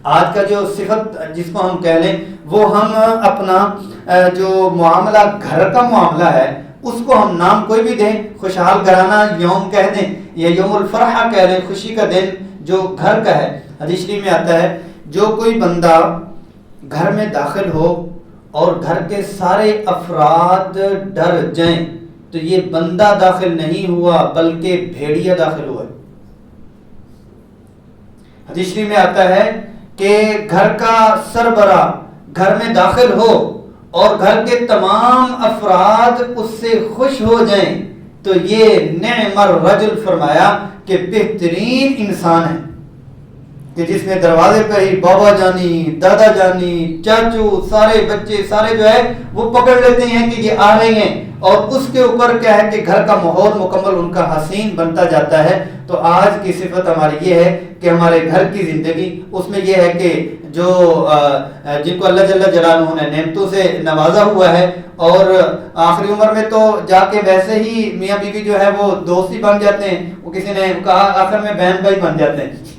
آج کا جو صفت جس کو ہم کہہ لیں وہ ہم اپنا جو معاملہ گھر کا معاملہ ہے اس کو ہم نام کوئی بھی دیں، خوشحال گھرانہ یوم کہہ دیں یا یوم الفرحہ کہہ دیں، خوشی کا دن جو گھر کا ہے۔ حدیث شریف میں آتا ہے جو کوئی بندہ گھر میں داخل ہو اور گھر کے سارے افراد ڈر جائیں تو یہ بندہ داخل نہیں ہوا بلکہ بھیڑیا داخل ہوا ہے۔ حدیث شریف میں آتا ہے کہ گھر کا سربراہ گھر میں داخل ہو اور گھر کے تمام افراد اس سے خوش ہو جائیں تو یہ نعم الرجل فرمایا کہ بہترین انسان ہے، کہ جس میں دروازے پہ ہی بابا جانی، دادا جانی، چاچو، سارے بچے سارے جو ہے وہ پکڑ لیتے ہیں کہ یہ آ رہے ہیں، اور اس کے اوپر کیا ہے کہ گھر کا ماحول مکمل ان کا حسین بنتا جاتا ہے۔ تو آج کی صفت ہماری یہ ہے کہ ہمارے گھر کی زندگی اس میں یہ ہے کہ جو جن کو اللہ جل جلالہ نے نعمتوں سے نوازا ہوا ہے اور آخری عمر میں تو جا کے ویسے ہی میاں بیوی جو ہے وہ دوست ہی بن جاتے ہیں، وہ کسی نے کہا آخر میں بہن بھائی بن جاتے ہیں،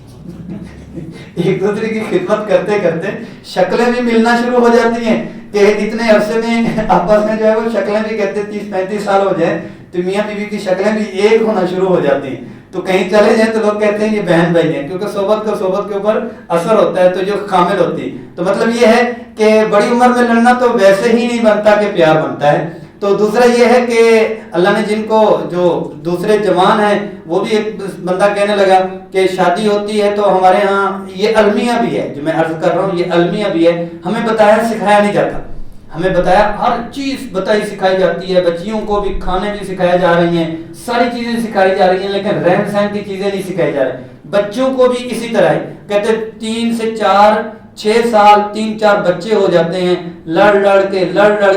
ایک دوسرے کی خدمت کرتے کرتے شکلیں بھی ملنا شروع ہو جاتی ہیں کہ اتنے عرصے میں آپس میں جو ہے وہ شکلیں بھی کہتے 30-35 سال ہو جائیں تو میاں بیوی کی شکلیں بھی ایک ہونا شروع ہو جاتی ہیں، تو کہیں چلے جائیں تو لوگ کہتے ہیں یہ بہن بھائی ہیں، کیونکہ صحبت کے اوپر اثر ہوتا ہے تو جو کامل ہوتی ہے۔ تو مطلب یہ ہے کہ بڑی عمر میں لڑنا تو ویسے ہی نہیں بنتا کہ پیار بنتا ہے۔ تو دوسرا یہ ہے کہ اللہ نے جن کو جو دوسرے جوان ہیں وہ بھی ایک بندہ کہنے لگا کہ شادی ہوتی ہے تو ہمارے ہاں یہ المیہ بھی ہے، جو میں عرض کر رہا ہوں یہ المیہ بھی ہے، ہمیں بتایا سکھایا نہیں جاتا، ہمیں بتایا ہر چیز بتائی سکھائی جاتی ہے، بچیوں کو بھی کھانے بھی سکھایا جا رہی ہیں، ساری چیزیں سکھائی جا رہی ہیں، لیکن رہن سہن کی چیزیں نہیں سکھائی جا رہی۔ بچوں کو بھی اسی طرح ہے، کہتے 3 سے 4-6 سال 3-4 بچے ہو جاتے ہیں، لڑ لڑ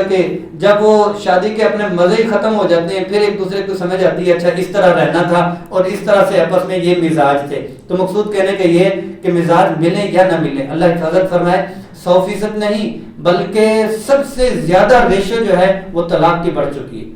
کے جب وہ شادی کے اپنے مزے ہی ختم ہو جاتے ہیں پھر ایک دوسرے کو سمجھ آتی ہے اچھا اس طرح رہنا تھا اور اس طرح سے آپس میں یہ مزاج تھے۔ تو مقصود کہنے کا یہ کہ مزاج ملے یا نہ ملے، اللہ حفاظت فرمائے 100% نہیں بلکہ سب سے زیادہ ریشو جو ہے وہ طلاق کی بڑھ چکی ہے،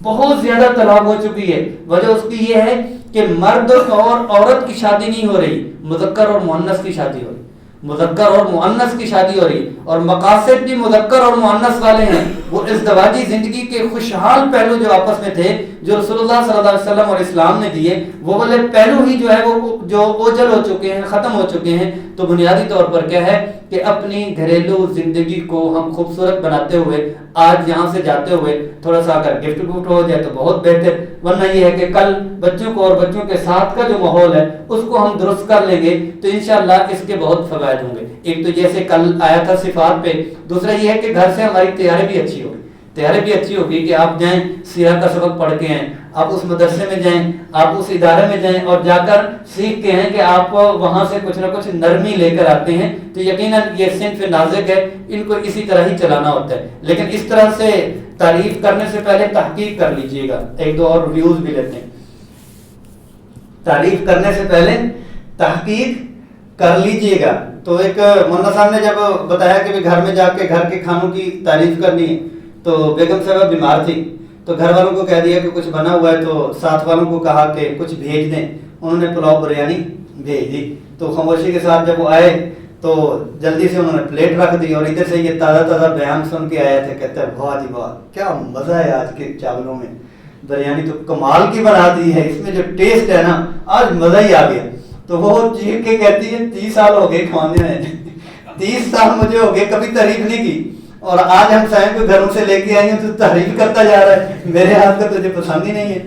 بہت زیادہ طلاق ہو چکی ہے۔ وجہ اس کی یہ ہے کہ مرد اور عورت کی شادی نہیں ہو رہی، مذکر اور مؤنث کی شادی ہو رہی، مذکر اور مؤنث کی شادی ہو رہی، اور مقاصد بھی مذکر اور مؤنث والے ہیں۔ وہ ازدواجی زندگی کے خوشحال پہلو جو آپس میں تھے جو رسول اللہ صلی اللہ علیہ وسلم اور اسلام نے دیے وہ والے پہلو ہی جو ہے وہ جو اوجل ہو چکے ہیں، ختم ہو چکے ہیں۔ تو بنیادی طور پر کیا ہے کہ اپنی گھریلو زندگی کو ہم خوبصورت بناتے ہوئے آج یہاں سے جاتے ہوئے تھوڑا سا اگر گفٹ ہو جائے تو بہت بہتر، ورنہ یہ ہے کہ کل بچوں کو اور بچوں کے ساتھ کا جو ماحول ہے اس کو ہم درست کر لیں گے تو انشاءاللہ اس کے بہت فوائد ہوں گے۔ ایک تو جیسے کل آیا تھا صفات پہ، دوسرا یہ ہے کہ گھر سے ہماری تیاری بھی اچھی ہوگی، تیاری بھی اچھی ہوگی کہ آپ جائیں سیرت کا سبق پڑھ کے ہیں، آپ اس مدرسے میں جائیں، آپ اس ادارے میں جائیں اور جا کر سیکھ کے ہیں کہ آپ وہاں سے کچھ نہ کچھ نرمی لے کر آتے ہیں، تو یقیناً یہ صنف نازک ہے، ان کو اسی طرح ہی چلانا ہوتا ہے۔ لیکن اس طرح سے تعریف کرنے سے پہلے تحقیق کر لیجئے گا، ایک دو اور ریویوز بھی لیتے ہیں۔ تعریف کرنے سے پہلے تحقیق کر لیجئے گا۔ تو ایک مولانا صاحب نے جب بتایا کہ گھر میں جا کے گھر کے کھانوں کی تعریف کرنی ہے تو بیگم صاحبہ بیمار تھی تو گھر والوں کو کہہ دیا کہ کچھ بنا ہوا ہے، تو ساتھ والوں کو کہا کہ کچھ بھیج دیں، انہوں نے پلاؤ بریانی بھیج دی۔ تو خاموشی کے ساتھ جب وہ آئے تو جلدی سے انہوں نے پلیٹ رکھ دی اور ادھر سے یہ تازہ بیان سن کے آیا تھا، کہتا ہے واہ جی واہ کیا مزہ ہے آج کے چاولوں میں، بریانی تو کمال کی بنا دی ہے، اس میں جو ٹیسٹ ہے نا آج مزہ ہی آ گیا۔ تو وہ چیخ کے کہتی ہے 30 سال ہو گئے کھانے میں 30 سال مجھے ہو گئے کبھی تعریف نہیں کی، اور آج ہم سائیں کو گھروں سے لے کے آئے ہیں تو تعریف کرتا جا رہا ہے، میرے ہاتھ کا تجھے پسند ہی نہیں ہے۔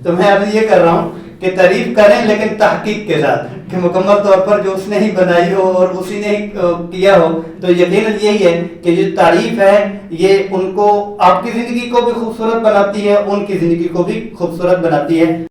تو میں ابھی یہ کر رہا ہوں کہ تعریف کریں لیکن تحقیق کے ساتھ کہ مکمل طور پر جو اس نے ہی بنائی ہو اور اسی نے ہی کیا ہو۔ تو یقیناً یہی ہے کہ جو تعریف ہے یہ ان کو آپ کی زندگی کو بھی خوبصورت بناتی ہے، ان کی زندگی کو بھی خوبصورت بناتی ہے۔